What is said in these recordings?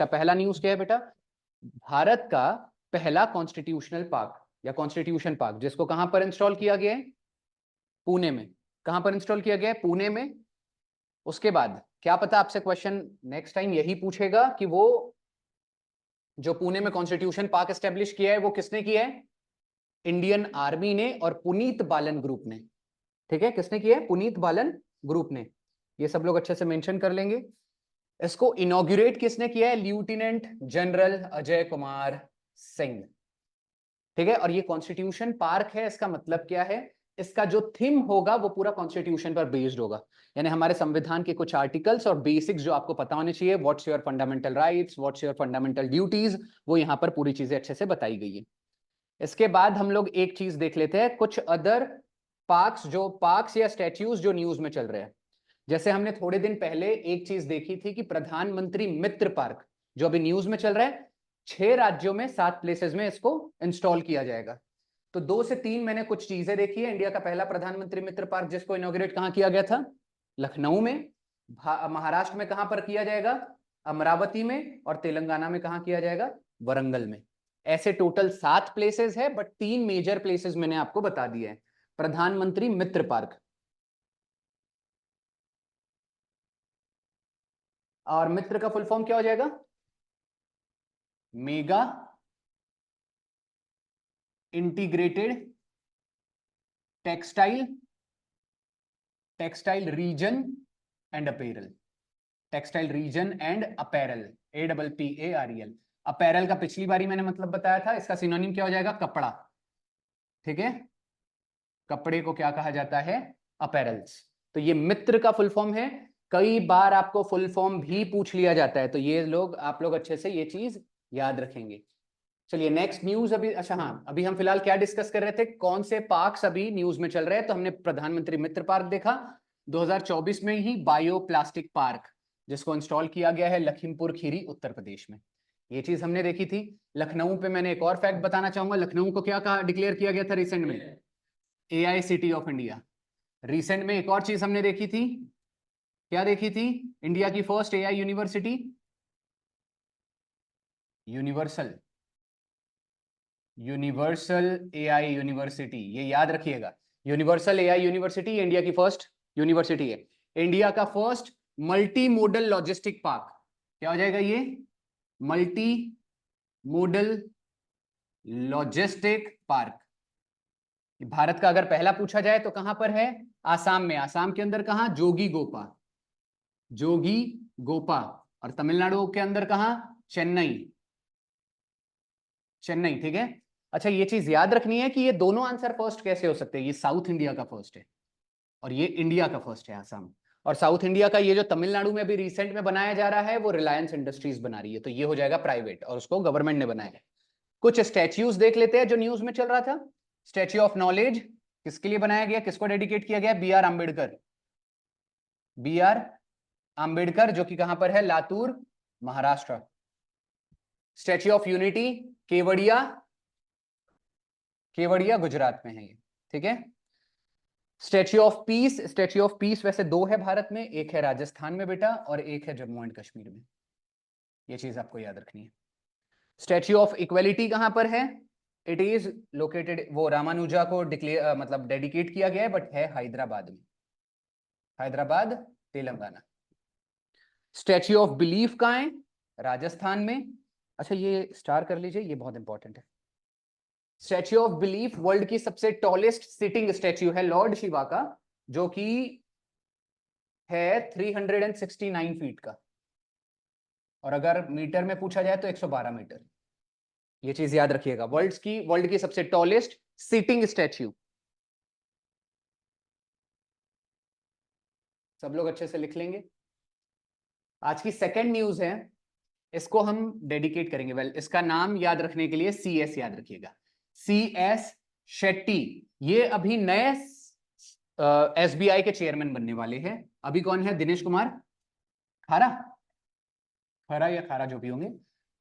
का पहला न्यूज क्या है बेटा? भारत का पहला कॉन्स्टिट्यूशनल पार्क या कॉन्स्टिट्यूशन पार्क, जिसको कहां पर इंस्टॉल किया गया है? पुणे में। कहां पर इंस्टॉल किया गया है? पुणे में। उसके बाद क्या पता आपसे क्वेश्चन नेक्स्ट टाइम यही पूछेगा कि वो जो पुणे में कॉन्स्टिट्यूशन पार्क एस्टेब्लिश किया है वो किसने किया है? इंडियन आर्मी ने और पुनीत बालन ग्रुप ने। ठीक है, किसने किया है? पुनीत बालन ग्रुप ने। ये सब लोग अच्छे से मेंशन कर लेंगे। इसको इनॉग्रेट किसने किया है? Lieutenant general Ajay Kumar Singh. ठीक है, और ये कॉन्स्टिट्यूशन पार्क है, इसका मतलब क्या है? इसका जो थीम होगा वो पूरा कॉन्स्टिट्यूशन पर बेस्ड होगा, यानी हमारे संविधान के कुछ आर्टिकल्स और बेसिक्स जो आपको पता होने चाहिए, what's your fundamental rights, what's your fundamental duties, वो यहां पर पूरी चीजें अच्छे से बताई गई है। इसके बाद हम लोग एक चीज देख लेते हैं, कुछ अदर पार्क्स या स्टैच्यूज जो न्यूज में चल रहे हैं। जैसे हमने थोड़े दिन पहले एक चीज देखी थी कि प्रधानमंत्री मित्र पार्क जो अभी न्यूज में चल रहा है, 6 राज्यों में 7 प्लेसेस में इसको इंस्टॉल किया जाएगा। तो 2 से 3 मैंने कुछ चीजें देखी है। इंडिया का पहला प्रधानमंत्री मित्र पार्क जिसको इनॉग्रेट कहां किया गया था? लखनऊ में। महाराष्ट्र में कहां पर किया जाएगा? अमरावती में। और तेलंगाना में कहां किया जाएगा? वरंगल में। ऐसे टोटल 7 प्लेसेस है, बट 3 मेजर प्लेसेस मैंने आपको बता दिए हैं। प्रधानमंत्री मित्र पार्क, और मित्र का फुल फॉर्म क्या हो जाएगा? Mega integrated textile reason and apparel. Textile reason and apparel, APPAREL। Apparel का पिछली बारी मैंने मतलब बताया था, इसका सिनोनिम क्या हो जाएगा? कपड़ा। ठीक है, कपड़े को क्या कहा जाता है? अपैरल्स। तो ये मित्र का फुल फॉर्म है। कई बार आपको फुल फॉर्म भी पूछ लिया जाता है, तो ये लोग आप लोग अच्छे से ये चीज याद रखेंगे। चलिए नेक्स्ट न्यूज। अभी अच्छा हाँ, अभी हम फिलहाल क्या डिस्कस कर रहे थे? कौन से पार्क्स अभी न्यूज में चल रहे हैं? तो हमने प्रधानमंत्री मित्र पार्क देखा, 2024 में ही बायो प्लास्टिक पार्क जिसको इंस्टॉल किया गया है लखीमपुर खीरी उत्तर प्रदेश में, ये चीज हमने देखी थी। लखनऊ पे मैंने एक और फैक्ट बताना चाहूंगा, लखनऊ को क्या कहा डिक्लेयर किया गया था रिसेंट में? AI city of India. Recent में एक और चीज हमने देखी थी, क्या देखी थी? इंडिया की first AI university, universal AI university, ये याद रखिएगा। यूनिवर्सल AI यूनिवर्सिटी इंडिया की फर्स्ट यूनिवर्सिटी है। इंडिया का first multi modal logistic park, क्या हो जाएगा ये? Multi modal logistic park. Bharat का अगर पहला पूछा जाए तो कहां पर है? आसाम में। आसाम के अंदर कहां? जोगी गोपा। और तमिलनाडु के अंदर कहां? चेन्नई। ठीक है। अच्छा, ये चीज याद रखनी है कि ये दोनों आंसर फर्स्ट कैसे हो सकते हैं? ये साउथ इंडिया का फर्स्ट है और ये इंडिया का फर्स्ट है, आसाम। और साउथ इंडिया का ये जो तमिलनाडु में भी रिसेंट में बनाया जा रहा है वो रिलायंस इंडस्ट्रीज बना रही है, तो ये हो जाएगा प्राइवेट और उसको गवर्नमेंट ने बनाया है। कुछ स्टैच्यूज देख लेते हैं जो न्यूज में चल रहा था। स्टैच्यू ऑफ नॉलेज किसके लिए बनाया गया? किसको डेडिकेट किया गया? बी आर आंबेडकर, जो कि कहां पर है? Latur, Maharashtra. Statue of unity Kevadia Gujarat में है ये। ठीक है। स्टैच्यू ऑफ पीस वैसे 2 है भारत में, एक है राजस्थान में बेटा और एक है जम्मू एंड कश्मीर में, ये चीज आपको याद रखनी है। स्टैच्यू ऑफ इक्वलिटी कहां पर है? इट इज लोकेटेड, वो रामानुजा को डिक्लेयर मतलब डेडिकेट किया गया है, बट है हैदराबाद में, Hyderabad Telangana. Statue of belief कहां है? राजस्थान में। अच्छा, ये स्टार कर लीजिए, ये बहुत इंपॉर्टेंट है। स्टैच्यू ऑफ बिलीफ वर्ल्ड की सबसे टॉलेस्ट सिटिंग स्टैच्यू है लॉर्ड शिवा का, जो कि है 369 फीट का, और अगर मीटर में पूछा जाए तो 112 मीटर। ये चीज याद रखिएगा, वर्ल्ड की सबसे टॉलेस्ट सिटिंग स्टैच्यू। सब लोग अच्छे से लिख लेंगे। आज की सेकंड न्यूज है, इसको हम डेडिकेट करेंगे। वेल, इसका नाम याद रखने के लिए CS याद रखिएगा, CS शेट्टी। ये अभी नए SBI के चेयरमैन बनने वाले हैं। अभी कौन है? दिनेश कुमार खारा, खरा या खारा जो भी होंगे,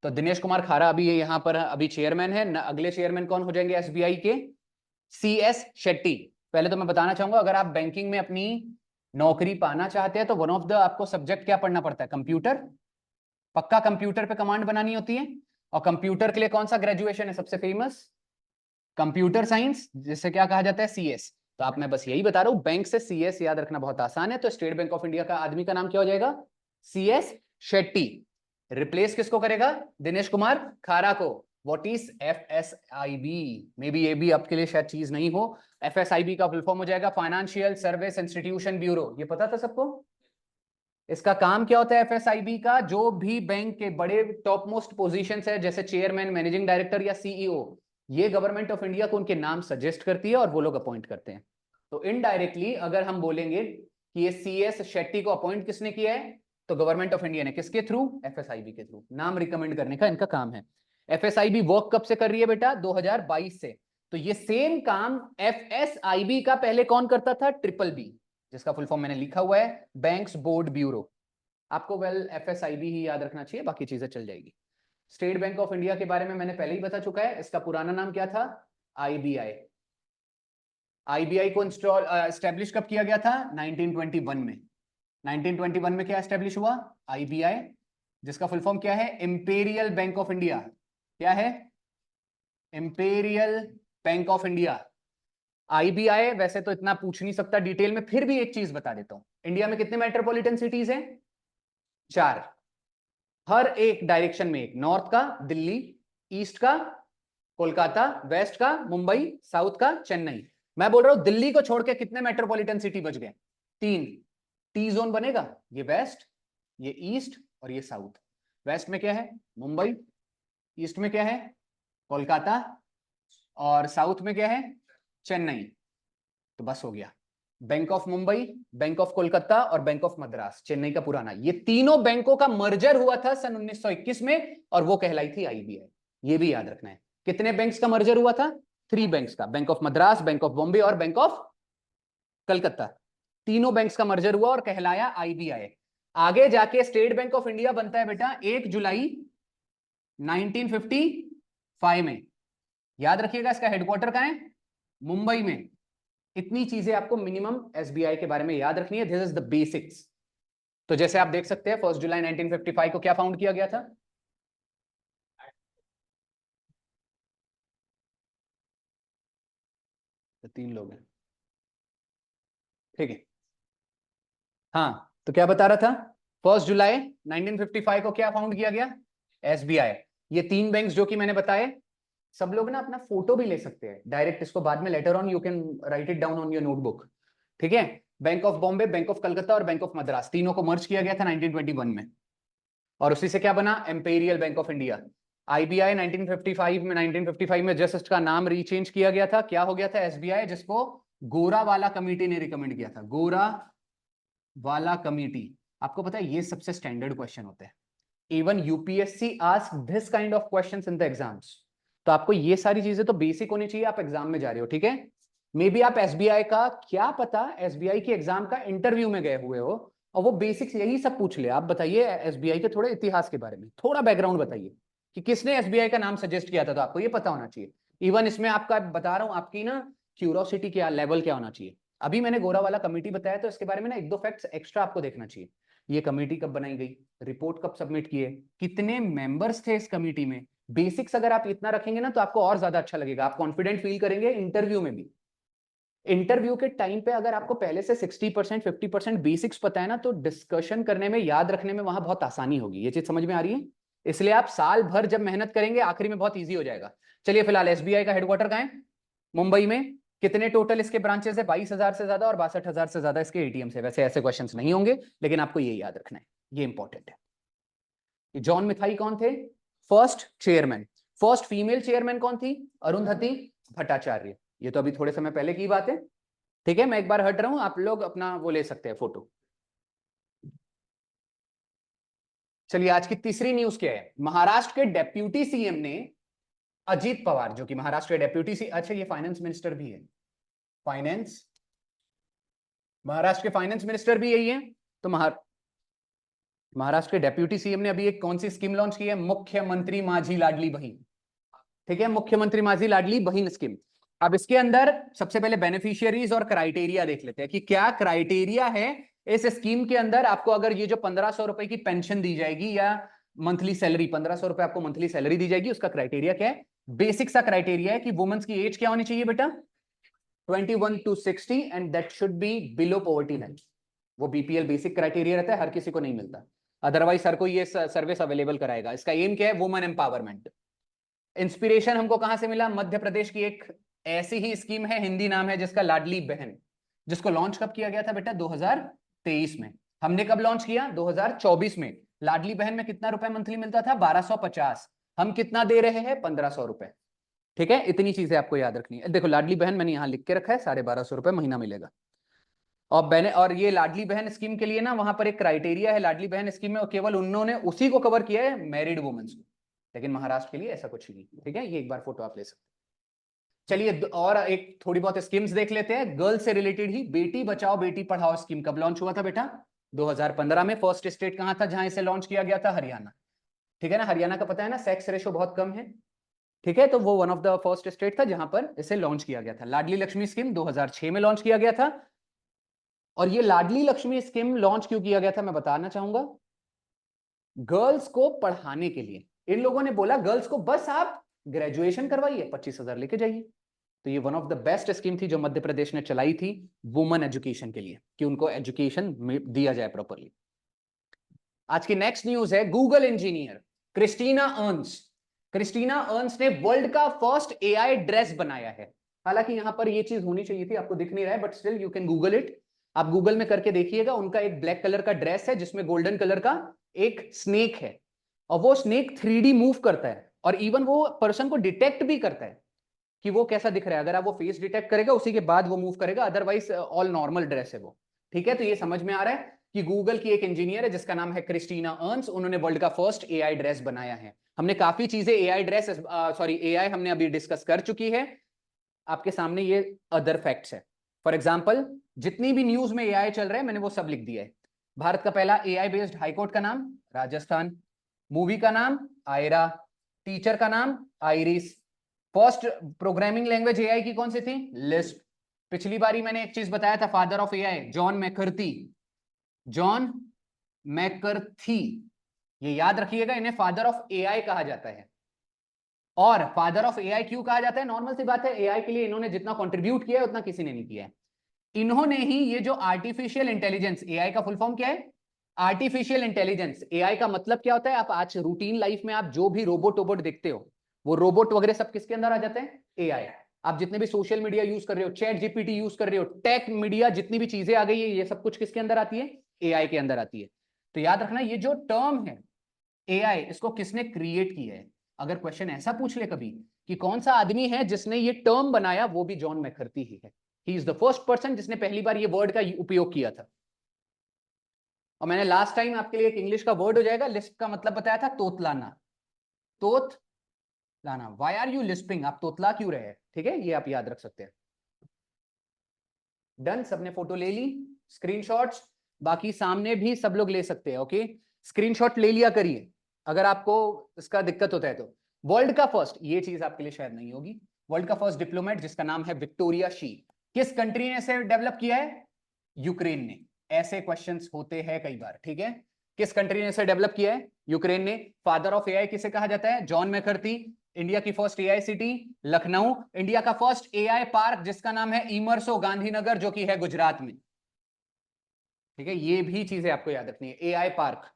तो दिनेश कुमार खारा अभी ये यहाँ पर अभी चेयरमैन है। अगले चेयरमैन कौन हो जाएंगे SBI के? CS शेट्टी। पहले तो मैं बताना चाहूंगा, अगर आप बैंकिंग में अपनी नौकरी पाना चाहते हैं तो वन ऑफ द आपको सब्जेक्ट क्या पढ़ना पड़ता है? कंप्यूटर पक्का कंप्यूटर पे कमांड बनानी होती है, और कंप्यूटर के लिए कौन सा ग्रेजुएशन है सबसे फेमस? कंप्यूटर साइंस, जिसे क्या कहा जाता है? सीएस। तो आप, मैं बस यही बता रहा हूं, बैंक से सीएस याद रखना बहुत आसान है। तो स्टेट बैंक ऑफ इंडिया का आदमी का नाम क्या हो जाएगा? सीएस शेट्टी। रिप्लेस किसको करेगा? दिनेश कुमार खारा को। What is FSIB? May be ये भी आपके लिए शायद चीज नहीं हो। एफएसआईबी का फुल फॉर्म हो जाएगा फाइनेंशियल सर्विस इंस्टीट्यूशन ब्यूरो। ये पता था सबको? इसका काम क्या होता है एफएसआईबी का? जो भी बैंक के बड़े टॉप मोस्ट पोजीशंस है, जैसे चेयरमैन, मैनेजिंग डायरेक्टर या सीईओ, ये गवर्नमेंट ऑफ इंडिया को उनके नाम सजेस्ट करती है और वो लोग अपॉइंट करते हैं। तो इनडायरेक्टली अगर हम बोलेंगे कि ये सीएस शेट्टी को अपॉइंट किसने किया है, तो गवर्नमेंट ऑफ इंडिया ने। किसके थ्रू? एफएसआईबी के थ्रू। नाम रिकमेंड करने का इनका काम है। एफएसआईबी वर्क कब से कर रही है बेटा? 2022 से। तो ये सेम काम एफएसआईबी का पहले कौन करता था? ट्रिपल बी, जिसका फुल फॉर्म मैंने लिखा हुआ है, बैंक्स बोर्ड ब्यूरो। आपको वेल एफएसआईबी ही याद रखना चाहिए, बाकी चीजें चल जाएगी। स्टेट बैंक ऑफ इंडिया के बारे में मैंने पहले ही बता चुका है। इसका पुराना नाम क्या था? आईबीआई। आईबीआई को इंस्टॉल एस्टेब्लिश कब किया गया था? 1921 में। 1921 में क्या एस्टेब्लिश हुआ? आईबीआई, जिसका फुल फॉर्म क्या है? Imperial bank of India. क्या है? Imperial bank of India. IBI वैसे तो इतना पूछ नहीं सकता डिटेल में, फिर भी एक चीज बता देता हूं। इंडिया में कितने मेट्रोपॉलिटन सिटीज हैं? 4। हर एक डायरेक्शन में एक। नॉर्थ का दिल्ली, ईस्ट का कोलकाता, वेस्ट का मुंबई, साउथ का चेन्नई। मैं बोल रहा हूं दिल्ली को छोड़ के कितने मेट्रोपॉलिटन सिटी बच गए? 3। टी जोन बनेगा, ये वेस्ट, ये ईस्ट और ये साउथ। वेस्ट में क्या है? मुंबई। ईस्ट में क्या है? कोलकाता। और साउथ में क्या है? चेन्नई। तो बस हो गया। Bank of Mumbai, bank of Kolkata और बैंक ऑफ मद्रास, चेन्नई का पुराना, ये तीनों बैंकों का मर्जर हुआ था सन 1921 में, और वो कहलाई थी आईबीआई। ये भी याद रखना है। कितने बैंक्स का मर्जर हुआ था? 3 बैंक्स का, bank of Madras, bank of Bombay और बैंक ऑफ कलकत्ता। तीनों बैंक्स का मर्जर हुआ और कहलाया आईबीआई। आगे जाके स्टेट बैंक ऑफ इंडिया बनता है बेटा 1 जुलाई 1955 में। याद रखिएगा, इसका हेडक्वार्टर कहां है? मुंबई में। इतनी चीजें आपको मिनिमम एसबीआई के बारे में याद रखनी है। This is the basics. तो जैसे आप देख सकते हैं 1 जुलाई 1955 को क्या फाउंड किया गया था? तो 3 लोग हैं, ठीक है। हाँ, तो क्या बता रहा था? 1 जुलाई 1955 को क्या फाउंड किया गया? एसबीआई। ये 3 बैंक्स जो कि मैंने बताए, सब लोग ना अपना फोटो भी ले सकते हैं डायरेक्ट, इसको बाद में later on you can write it down on your notebook, ठीक है। Bank of Bombay, bank of Calcutta और बैंक ऑफ मद्रास, तीनों को मर्ज किया गया था 1921 में, और उसी से क्या बना? Imperial bank of India. IBI 1955 में जस्ट इसका नाम रीचेंज किया गया था। क्या हो गया था? एसबीआई, जिसको गोरा वाला कमेटी ने रिकमेंड किया था। गोरा वाला कमेटी। आपको पता है ये सबसे स्टैंडर्ड क्वेश्चन होते हैं। Even UPSC ask this kind of questions in the exams. तो आपको ये सारी चीजें तो बेसिक होनी चाहिए, आप एग्जाम में जा रहे हो, ठीक है। मे बी आप एसबीआई का, क्या पता एसबीआई के एग्जाम का इंटरव्यू में गए हुए हो और वो बेसिक्स यही सब पूछ ले। आप बताइए एसबीआई के थोड़े इतिहास के बारे में, थोड़ा बैकग्राउंड बताइए कि किसने एसबीआई का नाम सजेस्ट किया था, तो आपको ये पता होना चाहिए। इवन इसमें आपका बता रहा हूं, आपकी ना क्यूरोसिटी क्या लेवल क्या होना चाहिए। अभी मैंने गोरा वाला कमेटी बताया, तो इसके बारे में ना 1-2 फैक्ट्स एक्स्ट्रा आपको देखना चाहिए। ये कमेटी कब बनाई गई, रिपोर्ट कब सबमिट किए, कितने मेंबर्स थे इस कमेटी में। बेसिक्स अगर आप इतना रखेंगे ना तो आपको और ज्यादा अच्छा लगेगा, आप कॉन्फिडेंट फील करेंगे इंटरव्यू में भी। इंटरव्यू के टाइम पे अगर आपको पहले से 60% 50% बेसिक्स पता है ना, तो डिस्कशन करने में, याद रखने में वहां बहुत आसानी होगी। ये चीज समझ में आ रही है? इसलिए आप साल भर जब मेहनत करेंगे, आखिरी में बहुत ईजी हो जाएगा। चलिए, फिलहाल एसबीआई का हेडक्वार्टर कहां है? मुंबई में। कितने टोटल इसके ब्रांचेस है? 22,000 से ज्यादा और 62,000 से ज्यादा इसके एटीएम से। वैसे ऐसे क्वेश्चंस नहीं होंगे, लेकिन आपको ये याद रखना है, ये इंपॉर्टेंट है। जॉन मिथाई कौन थे? First chairman. First female chairman कौन थी? अरुंधति भट्टाचार्य। ये तो अभी थोड़े समय पहले की बात है, ठीक है। मैं एक बार हट रहा हूं, आप लोग अपना वो ले सकते हैं फोटो। चलिए, आज की तीसरी न्यूज क्या है? महाराष्ट्र के डेप्यूटी सीएम ने अजीत पवार, जो कि महाराष्ट्र के डेप्यूटी सी, अच्छा ये फाइनेंस मिनिस्टर भी है, फाइनेंस, महाराष्ट्र के फाइनेंस मिनिस्टर भी यही है। तो महाराष्ट्र के डेप्यूटी सीएम ने अभी एक कौन सी स्कीम लॉन्च की है? मुख्यमंत्री माझी लाडली बहन, ठीक है, मुख्यमंत्री माझी लाडली बहन स्कीम। अब इसके अंदर सबसे पहले बेनिफिशियरीज और क्राइटेरिया देख लेते हैं कि क्या क्राइटेरिया है इस स्कीम के अंदर। आपको अगर ये जो 1500 रुपए की पेंशन दी जाएगी, या मंथली सैलरी 1500 रुपए आपको मंथली सैलरी दी जाएगी। उसका क्राइटेरिया क्या है? बेसिक सा क्राइटेरिया है कि वुमेन्स की एज क्या होनी चाहिए बेटा? 21 to 60 and that should be below poverty line. वो बीपीएल बेसिक क्राइटेरिया रहता है, हर किसी को नहीं मिलता, अदरवाइज हर कोई ये सर्विस अवेलेबल कराएगा। इसका एम क्या है? Women empowerment. इंस्पिरेशन हमको कहां से मिला? मध्य प्रदेश की एक ऐसी ही स्कीम है, हिंदी नाम है जिसका लाडली बहन, जिसको लॉन्च कब किया गया था बेटा? 2023 में। हमने कब लॉन्च किया? 2024 में। लाडली बहन में कितना रुपए मंथली मिलता था? 1250। हम कितना दे रहे हैं? 1500 रुपए। ठीक है, इतनी चीजें आपको याद रखनी है। देखो लाडली बहन मैंने यहां लिख के रखा है, 1250 रुपए महीना मिलेगा। और ये लाडली बहन स्कीम के लिए ना वहां पर एक क्राइटेरिया है, लाडली बहन स्कीम में केवल उन्होंने उसी को कवर किया है, मैरिड वुमेन्स को, लेकिन महाराष्ट्र के लिए ऐसा कुछ नहीं। ठीक है, ये एक बार फोटो आप ले सकते हैं। चलिए और एक थोड़ी बहुत स्कीम्स देख लेते हैं गर्ल से रिलेटेड ही। बेटी बचाओ बेटी पढ़ाओ स्कीम कब लॉन्च हुआ था बेटा? 2015 में। फर्स्ट स्टेट कहां था जहां इसे लॉन्च किया गया था? हरियाणा। ठीक है ना, हरियाणा का पता है ना, सेक्स रेशो बहुत कम है। ठीक है, तो वो one of the first state था जहां पर इसे लॉन्च किया गया था। लाडली लक्ष्मी स्कीम 2006 में लॉन्च किया गया था। और ये लाडली लक्ष्मी स्कीम लॉन्च क्यों किया गया था मैं बताना चाहूंगा। गर्ल्स को पढ़ाने के लिए इन लोगों ने बोला गर्ल्स को बस आप ग्रेजुएशन करवाइए, 25,000 लेके जाइए। तो ये one of the best scheme थी जो मध्य प्रदेश ने चलाई थी वुमेन एजुकेशन के लिए, कि उनको एजुकेशन दिया जाए प्रॉपरली। आज की नेक्स्ट न्यूज है Google engineer Christina Ernst. Christina Ernst ने वर्ल्ड का फर्स्ट एआई ड्रेस बनाया है। हालांकि यहां पर ये चीज होनी चाहिए थी, आपको दिख नहीं रहा है, but still you can Google it. आप गूगल में करके देखिएगा। उनका एक ब्लैक कलर का ड्रेस है जिसमें गोल्डन कलर का एक स्नेक है, और वो स्नेक 3D मूव करता है, और इवन वो पर्सन को डिटेक्ट भी करता है कि वो कैसा दिख रहा है। अगर आप वो फेस डिटेक्ट करेगा उसी के बाद वो मूव करेगा, अदरवाइज ऑल नॉर्मल ड्रेस है वो। ठीक है, तो ये समझ में आ रहा है कि गूगल की एक इंजीनियर है जिसका नाम है क्रिस्टीना अर्न्स, उन्होंने वर्ल्ड का फर्स्ट एआई ड्रेस बनाया है। हमने काफी चीजें एआई ड्रेस एआई हमने अभी डिस्कस कर चुकी है। आपके सामने ये अदर फैक्ट्स है। फॉर एग्जांपल जितनी भी न्यूज में एआई चल रहे हैं मैंने वो सब लिख दिया है। भारत का पहला एआई बेस्ड हाईकोर्ट का नाम राजस्थान, मूवी का नाम आयरा, टीचर का नाम iris, first programming language AI की कौन सी थी? लिस्प। पिछली बारी मैंने एक चीज बताया था, father of AI John मैकर्थी, John मैकर्थी, ये याद रखिएगा, इन्हें फादर ऑफ एआई कहा जाता है। और फादर ऑफ एआई क्यों कहा जाता है? नॉर्मल सी बात है, एआई के लिए इन्होंने जितना कंट्रीब्यूट किया है उतना किसी ने नहीं किया है। इन्होंने ही ये जो आर्टिफिशियल इंटेलिजेंस, एआई का फुल फॉर्म क्या है? Artificial intelligence. एआई का मतलब क्या होता है? आप आज रूटीन लाइफ में आप जो भी रोबोट वोबोट देखते हो, वो रोबोट वगैरह सब किसके अंदर आ जाते हैं? एआई। आप जितने भी सोशल मीडिया यूज कर रहे हो, चैट जीपीटी यूज कर रहे हो, टेक मीडिया, जितनी भी चीजें आ गई है, ये सब कुछ किसके अंदर आती है? एआई के अंदर आती है। तो याद रखना ये जो टर्म है एआई, इसको किसने क्रिएट किया है? अगर क्वेश्चन ऐसा पूछ ले कभी कि कौन सा आदमी है जिसने ये टर्म बनाया, वो भी जॉन मैकर्थी ही है। He is the first person जिसने पहली बार ये वर्ड का उपयोग किया था। और मैंने लास्ट टाइम आपके लिए एक इंग्लिश का वर्ड हो जाएगा, लिस्प का मतलब बताया था, तोतलाना। तोतलाना, व्हाई आर यू लिस्पिंग? आप तोतला क्यों रहे हैं? ठीक है, ये आप याद रख सकते हैं। डन, सबने फोटो ले ली, स्क्रीनशॉट्स बाकी सामने भी सब लोग ले सकते हैं। ओके, स्क्रीनशॉट ले लिया करिए अगर आपको इसका दिक्कत होता है तो। वर्ल्ड का फर्स्ट, ये चीज आपके लिए शायद नहीं होगी, वर्ल्ड का फर्स्ट डिप्लोमेट जिसका नाम है विक्टोरिया शी, किस कंट्री ने इसे डेवलप किया है? यूक्रेन ने। ऐसे क्वेश्चंस होते हैं कई बार। ठीक है, किस कंट्री ने इसे डेवलप किया है? यूक्रेन ने। फादर ऑफ एआई किसे कहा जाता है? जॉन मैकर्थी। इंडिया की first AI city Lucknow. India का फर्स्ट एआई पार्क जिसका नाम है इमरसो गांधीनगर, जो कि है गुजरात में। ठीक है, ये भी चीजें आपको याद रखनी है। AI park.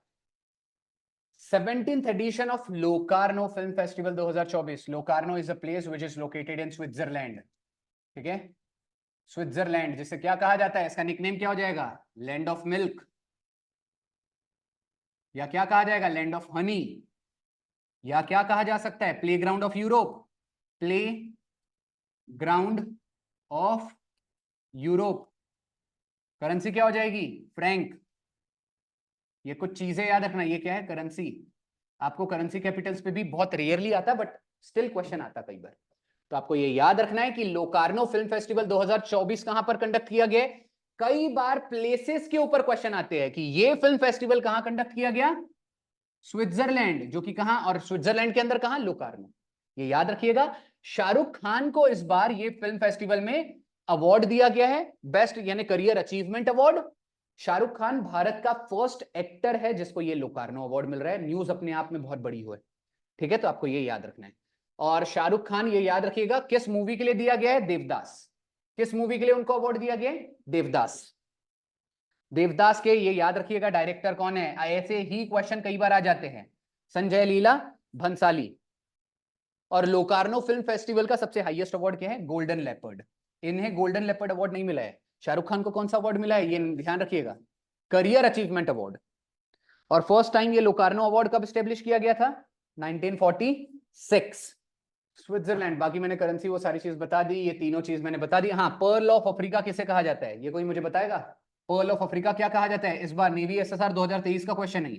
17th edition of Locarno film festival 2024। Locarno is a place which is located in Switzerland. ठीक है, स्विट्जरलैंड, जिसे क्या कहा जाता है? इसका निकनेम क्या हो जाएगा? लैंड ऑफ मिल्क, या क्या कहा जाएगा? लैंड ऑफ हनी, या क्या कहा जा सकता है? Play ground of Europe, play ground of Europe. Currency क्या हो जाएगी? फ्रैंक। ये कुछ चीजें याद रखना, ये क्या है? करेंसी। आपको करेंसी कैपिटल्स पे भी बहुत रेयरली आता है, बट स्टिल क्वेश्चन आता है कई बार। तो आपको ये याद रखना है कि लोकार्नो फिल्म फेस्टिवल 2024 कहां पर कंडक्ट किया गया? कई बार प्लेसेस के ऊपर क्वेश्चन आते हैं कि ये फिल्म फेस्टिवल कहां कंडक्ट किया गया? स्विट्जरलैंड, जो कि कहां, और स्विट्जरलैंड के अंदर कहां? लोकार्नो। ये याद रखिएगा। शाहरुख खान को इस बार ये फिल्म फेस्टिवल में अवार्ड दिया गया है, बेस्ट यानी career achievement award, Shahrukh Khan Bharat का फर्स्ट एक्टर है जिसको ये लोकार्नो अवार्ड मिल रहा है। न्यूज अपने आप में बहुत बड़ी हुई, ठीक है, तो आपको ये याद रखना है। और शाहरुख खान, ये याद रखिएगा, किस मूवी के लिए दिया गया है? देवदास। किस मूवी के लिए उनको अवार्ड दिया गया है? देवदास। देवदास के, ये याद रखिएगा, डायरेक्टर कौन है? ऐसे ही क्वेश्चन कई बार आ जाते हैं, संजय लीला भंसाली। और लोकार्नो फिल्म फेस्टिवल का सबसे हाईएस्ट अवार्ड क्या है? Golden leopard. इन्हें गोल्डन लेपर्ड अवार्ड नहीं मिला है। शाहरुख खान को कौन सा अवार्ड मिला है? ये ध्यान रखिएगा, करियर अचीवमेंट अवार्ड। और फर्स्ट टाइम ये लोकार्नो अवार्ड कब स्टेब्लिश किया गया था? 1946, स्विट्जरलैंड। बाकी मैंने करेंसी वो सारी चीज बता दी, ये तीनों चीज मैंने बता दी। हाँ, पर्ल ऑफ अफ्रीका किसे कहा जाता है? ये कोई मुझे बताएगा? पर्ल ऑफ अफ्रीका क्या कहा जाता है? इस बार नेवी एसएसआर 2023 का क्वेश्चन है।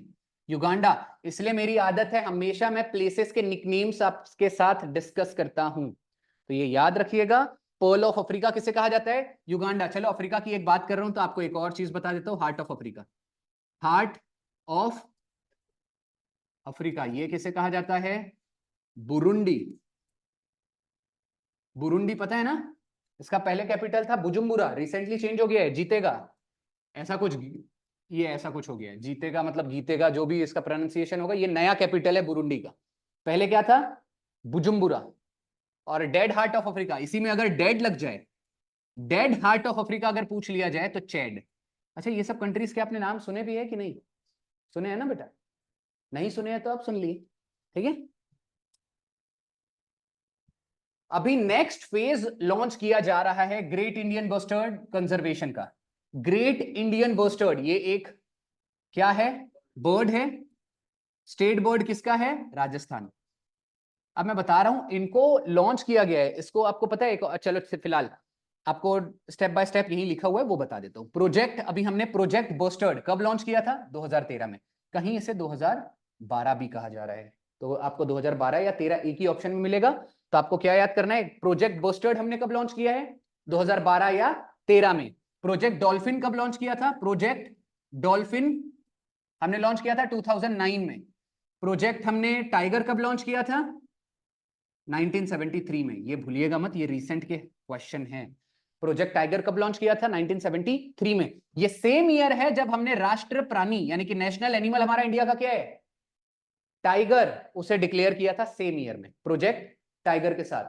युगांडा। इसलिए मेरी आदत है हमेशा मैं प्लेसेस के निकनेम्स आपके साथ डिस्कस करता हूं, तो ये याद रखिएगा। पर्ल ऑफ अफ्रीका किसे कहा जाता है? युगांडा। चलो अफ्रीका की एक बात कर रहा हूं तो आपको एक और चीज बता देता हूं, heart of Africa. Heart of Africa ये किसे कहा जाता है? बुरुंडी। बुरुंडी पता है ना? इसका पहले कैपिटल था बुजुम्बुरा, रिसेंटली चेंज हो गया है, जीतेगा ऐसा कुछ, ये ऐसा कुछ हो गया है, जीतेगा मतलब गीतेगा, जो भी इसका प्रोनाउंसिएशन होगा, ये नया कैपिटल है बुरुंडी का। पहले क्या था? बुजुम्बुरा। और डेड हार्ट ऑफ अफ्रीका, इसी में अगर डेड लग जाए, डेड हार्ट ऑफ अफ्रीका अगर पूछ लिया जाए तो चैड। अच्छा, ये सब कंट्रीज के आपने नाम सुने भी है कि नहीं? सुने हैं ना बेटा? नहीं सुने हैं तो आप सुन लिए, ठीक है। अभी नेक्स्ट फेज लॉन्च किया जा रहा है ग्रेट इंडियन बस्टर्ड कंजर्वेशन का। ग्रेट इंडियन बस्टर्ड ये एक क्या है? बर्ड है। स्टेट बर्ड किसका है? राजस्थान। अब मैं बता रहा हूं, इनको लॉन्च किया गया है, इसको आपको पता है? चलो फिलहाल आपको स्टेप बाय स्टेप यही लिखा हुआ है वो बता देता हूं। प्रोजेक्ट, अभी हमने प्रोजेक्ट बस्टर्ड कब लॉन्च किया था? 2013 में। कहीं इसे 2012 भी कहा जा रहा है, तो आपको 2012 या 13 एक ही ऑप्शन में मिलेगा। तो आपको क्या याद करना है? प्रोजेक्ट बस्टर्ड हमने कब लॉन्च किया है? 2012 या 13 में। प्रोजेक्ट डॉल्फिन कब लॉन्च किया था? प्रोजेक्ट डॉल्फिन हमने लॉन्च किया था 2009 में। प्रोजेक्ट हमने टाइगर कब लॉन्च किया था? 1973 में। ये भूलिएगा मत, ये रिसेंट के क्वेश्चन है। प्रोजेक्ट टाइगर कब लॉन्च किया था? 1973 में। ये सेम ईयर है जब हमने राष्ट्र प्राणी यानी कि नेशनल एनिमल हमारा इंडिया का क्या है? टाइगर, उसे डिक्लेयर किया था सेम ईयर में, प्रोजेक्ट टाइगर के साथ,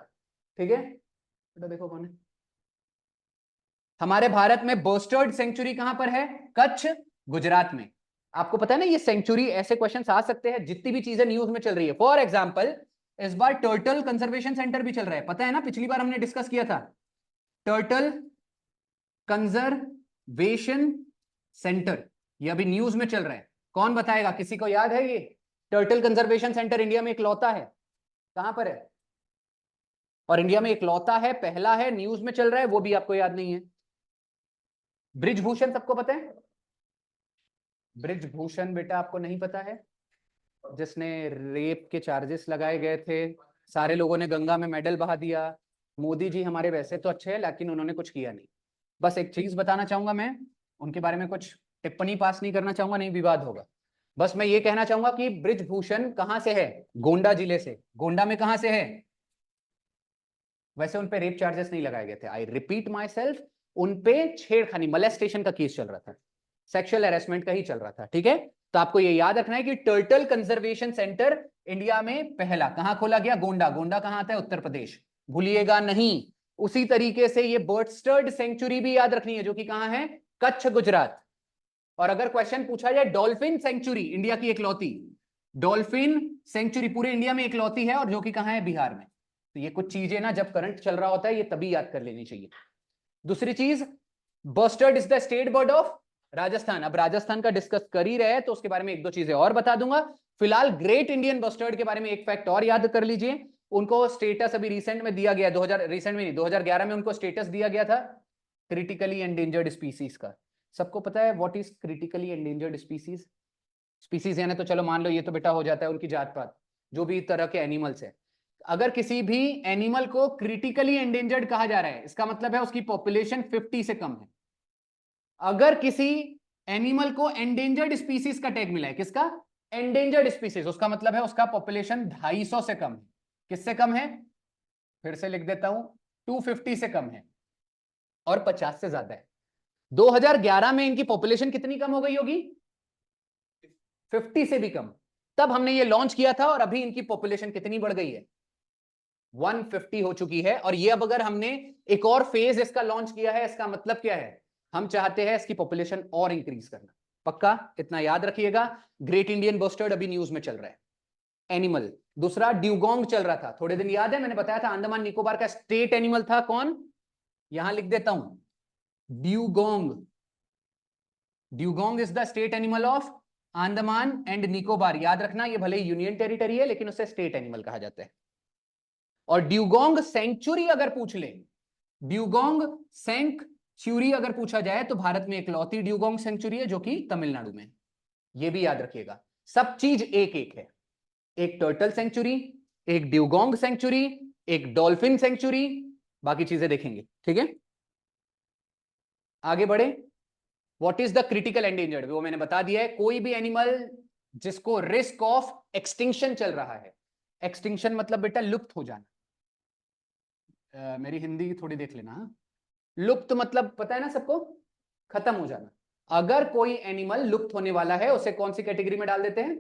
ठीक है। बेटा देखो कौन है हमारे भारत में बस्टर्ड सेंचुरी, कहां पर है? कच्छ, गुजरात में। आपको पता है ना, ये सेंचुरी, ऐसे क्वेश्चन आ सकते हैं जितनी भी चीजें न्यूज में चल रही है। फॉर एग्जाम्पल, इस बार टर्टल कंजर्वेशन सेंटर भी चल रहा है, पता है ना? पिछली बार हमने डिस्कस किया था टर्टल कंजर्वेशन सेंटर, ये अभी न्यूज में चल रहा है। कौन बताएगा? किसी को याद है? ये टर्टल कंजर्वेशन सेंटर इंडिया में इकलौता है, कहां पर है? और इंडिया में इकलौता है, पहला है, न्यूज में चल रहा है, वो भी आपको याद नहीं है। ब्रिजभूषण सबको पता है? ब्रिजभूषण बेटा आपको नहीं पता है? जिसने रेप के चार्जेस लगाए गए थे, सारे लोगों ने गंगा में मेडल बहा दिया। मोदी जी हमारे वैसे तो अच्छे हैं लेकिन उन्होंने कुछ किया नहीं। बस एक चीज बताना चाहूंगा मैं, उनके बारे में कुछ टिप्पणी पास नहीं करना चाहूंगा, नहीं विवाद होगा। बस मैं ये कहना चाहूंगा कि ब्रिजभूषण कहां से है? गोंडा जिले से। गोंडा में कहां से है? वैसे उन पे रेप चार्जेस नहीं लगाए गए थे, आई रिपीट माई सेल्फ, उनपे छेड़खानी, मोलेस्टेशन का केस चल रहा था, सेक्सुअल हैरेसमेंट का ही चल रहा था, ठीक है। तो आपको ये याद रखना है कि टर्टल कंजर्वेशन सेंटर इंडिया में पहला कहां खोला गया? गोंडा। गोंडा कहां आता है? उत्तर प्रदेश, भूलिएगा नहीं। उसी तरीके से ये बर्डस्टर्ड सेंचुरी भी याद रखनी है, जो कि कहां है? कच्छ, गुजरात। और अगर क्वेश्चन पूछा जाए डॉल्फिन सेंचुरी, इंडिया की इकलौती डॉल्फिन सेंचुरी पूरे इंडिया में इकलौती है, और जो कि कहां है? बिहार में। तो ये कुछ चीजें ना जब करंट चल रहा होता है ये तभी याद कर लेनी चाहिए। दूसरी चीज, bustard is the state bird of Rajasthan. अब राजस्थान का डिस्कस कर ही रहे हैं तो उसके बारे में एक दो चीजें और बता दूंगा। फिलहाल ग्रेट इंडियन बस्टर्ड के बारे में एक फैक्ट और याद कर लीजिए। उनको स्टेटस अभी रिसेंट में दिया गया, 2000 रिसेंट में नहीं, 2011 में उनको स्टेटस दिया गया था क्रिटिकली एंडेंजर्ड स्पीसीज का। सबको पता है what is critically endangered species? Species यानी तो चलो मान लो ये तो बेटा हो जाता है उनकी जात पात, जो भी तरह के एनिमल्स है। अगर किसी भी एनिमल को क्रिटिकली एंडेंजर्ड कहा जा रहा है, इसका मतलब है उसकी पॉपुलेशन 50 से कम है। अगर किसी एनिमल को एंडेंजर्ड स्पीसीज का टैग मिला है, किसका? एंडेंजर्ड स्पीसीज, उसका मतलब है उसका पॉपुलेशन 250 से कम है। किससे कम है? फिर से लिख देता हूं, 250 से कम है और 50 से ज्यादा है। 2011 में इनकी पॉपुलेशन कितनी कम हो गई होगी? 50 से भी कम। तब हमने ये लॉन्च किया था और अभी इनकी पॉपुलेशन कितनी बढ़ गई है? 150 हो चुकी है। और ये अब अगर हमने एक और फेज इसका लॉन्च किया है, इसका मतलब क्या है? हम चाहते हैं इसकी पॉपुलेशन और इंक्रीज करना। पक्का इतना याद रखिएगा। ग्रेट इंडियन बस्टर्ड अभी न्यूज में चल रहा है, एनिमल। दूसरा ड्यूगोंग चल रहा था, थोड़े दिन याद है मैंने बताया था अंडमान निकोबार का स्टेट एनिमल था कौन? यहां लिख देता हूं, dugong. Dugong is the state animal of Andaman and Nicobar. याद रखना, ये भले यूनियन टेरिटरी है लेकिन उसे स्टेट एनिमल कहा जाता है। और ड्यूगोंग सेंचुरी अगर पूछ ले, ड्यूगोंग सेंचुरी अगर पूछा जाए तो भारत में इकलौती ड्यूगोंग सेंचुरी है जो कि तमिलनाडु में। ये भी याद रखिएगा, सब चीज एक एक है। एक टर्टल सेंचुरी, एक ड्यूगोंग सेंचुरी, एक डॉल्फिन सेंचुरी, बाकी चीजें देखेंगे, ठीक है। आगे बढ़े। What is the critical endangered? वो मैंने बता दिया है, कोई भी एनिमल जिसको रिस्क ऑफ एक्सटिंक्शन चल रहा है। एक्सटिंक्शन मतलब बेटा लुप्त हो जाना। मेरी हिंदी थोड़ी देख लेना। लुप्त मतलब पता है ना सबको, खत्म हो जाना। अगर कोई एनिमल लुप्त होने वाला है उसे कौन सी कैटेगरी में डाल देते हैं?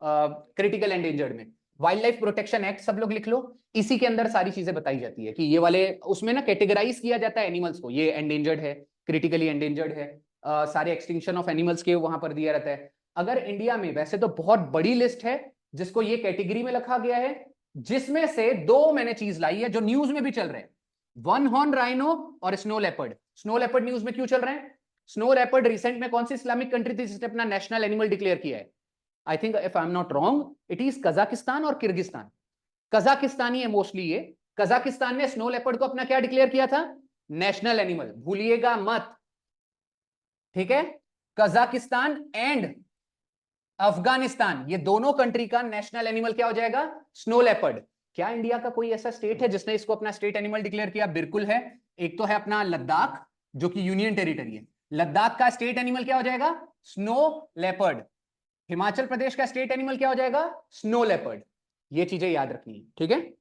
क्रिटिकल एंडेंजर्ड में। वाइल्ड लाइफ प्रोटेक्शन एक्ट सब लोग लिख लो, इसी के अंदर सारी चीजें बताई जाती है कि ये वाले, उसमें ना कैटेगराइज किया जाता है एनिमल्स को, ये एंडेंजर्ड है, क्रिटिकली एंडेंजर्ड है, सारे एक्सटिंक्शन ऑफ एनिमल्स के वहां पर दिया रहता है। अगर इंडिया में वैसे तो बहुत बड़ी लिस्ट है जिसको ये कैटेगरी में रखा गया है, जिसमें से दो मैंने चीज लाई है जो न्यूज में भी चल रहे हैं, वन हॉर्न राइनो और snow leopard. Snow leopard news में क्यों चल रहे हैं? स्नो लेपर्ड रिसेंट में कौन सी इस्लामिक कंट्री थी जिसने अपना नेशनल एनिमल डिक्लेयर किया है? I think if I am not wrong it is Kazakhstan और किर्गिस्तान। कजाकिस्तानी है मोस्टली ये। कजाकिस्तान ने स्नो लेपर्ड को अपना क्या डिक्लेयर किया था? नेशनल एनिमल, भूलिएगा मत, ठीक है। कजाकिस्तान एंड अफगानिस्तान, ये दोनों कंट्री का नेशनल एनिमल क्या हो जाएगा? Snow leopard. क्या इंडिया का कोई ऐसा स्टेट है जिसने इसको अपना स्टेट एनिमल डिक्लेयर किया? बिल्कुल है। एक तो है अपना लद्दाख जो कि यूनियन टेरिटरी है। लद्दाख का स्टेट एनिमल क्या हो जाएगा? Snow leopard. हिमाचल प्रदेश का स्टेट एनिमल क्या हो जाएगा? Snow leopard. ये चीजें याद रखनी है, ठीक है।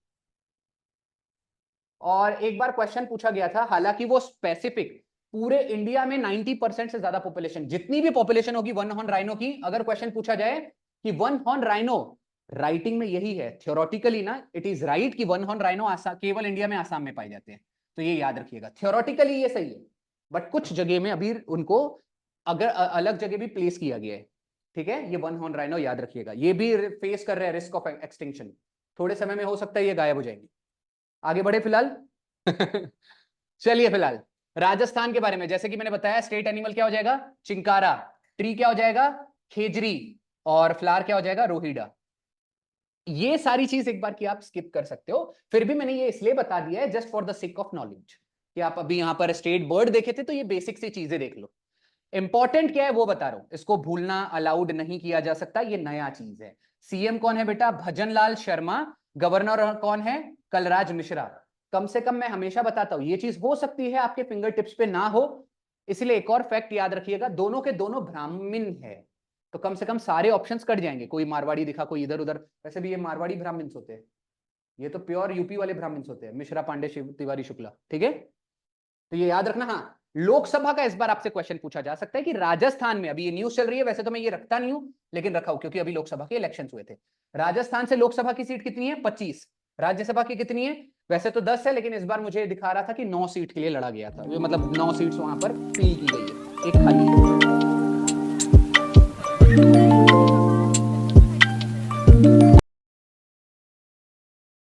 और एक बार क्वेश्चन पूछा गया था, हालांकि वो स्पेसिफिक, पूरे इंडिया में 90% से ज्यादा पॉपुलेशन, जितनी भी पॉपुलेशन होगी वन हॉर्न राइनो की, अगर क्वेश्चन पूछा जाए कि वन हॉर्न राइनो, राइटिंग में यही है, थ्योरेटिकली ना इट इज राइट कि वन हॉर्न राइनो केवल इंडिया में आसाम में पाए जाते हैं, तो ये याद रखिएगा। थ्योरेटिकली ये सही है, बट कुछ जगह में अभी उनको अगर अलग जगह भी प्लेस किया गया है, ठीक है। ये वन हॉर्न राइनो याद रखिएगा, ये भी फेस कर रहे हैं रिस्क ऑफ एक्सटिंक्शन। थोड़े समय में हो सकता है ये गायब हो जाएंगे। आगे बढ़े फिलहाल। चलिए फिलहाल राजस्थान के बारे में, जैसे कि मैंने बताया स्टेट एनिमल क्या हो जाएगा? चिंकारा। ट्री क्या हो जाएगा? खेजरी। और फ्लावर क्या हो जाएगा? रोहिडा। ये सारी चीज एक बार की आप स्किप कर सकते हो, फिर भी मैंने ये इसलिए बता दिया है just for the sake of knowledge, कि आप अभी यहां पर स्टेट बर्ड देखे थे तो ये बेसिक सी चीजें देख लो। इंपॉर्टेंट क्या है वो बता रहा हूं, इसको भूलना अलाउड नहीं किया जा सकता, ये नया चीज है। सीएम कौन है बेटा? भजनलाल शर्मा। गवर्नर कौन है? कलराज मिश्रा। कम से कम मैं हमेशा बताता हूं ये चीज हो सकती है आपके फिंगर टिप्स पे ना हो, इसलिए एक और फैक्ट याद रखिएगा, दोनों के दोनों ब्राह्मण है, तो कम से कम सारे ऑप्शंस कट जाएंगे। कोई मारवाड़ी दिखा, कोई इधर उधर, वैसे भी ये मारवाड़ी ब्राह्मण्स होते हैं, ये तो प्योर यूपी वाले ब्राह्मण्स होते हैं, मिश्रा, पांडे, शिव तिवारी, शुक्ला, ठीक है। तो ये याद रखना। हाँ, लोकसभा का इस बार आपसे क्वेश्चन पूछा जा सकता है कि राजस्थान में, अभी ये न्यूज चल रही है, वैसे तो मैं ये रखता नहीं हूं लेकिन रखा हूं क्योंकि अभी लोकसभा के इलेक्शन हुए थे। राजस्थान से लोकसभा की सीट कितनी है? 25। राज्यसभा की कितनी है? वैसे तो 10 है, लेकिन इस बार मुझे दिखा रहा था कि 9 सीट के लिए लड़ा गया था, मतलब 9 सीट्स वहां पर फिल की गई है, एक खाली है।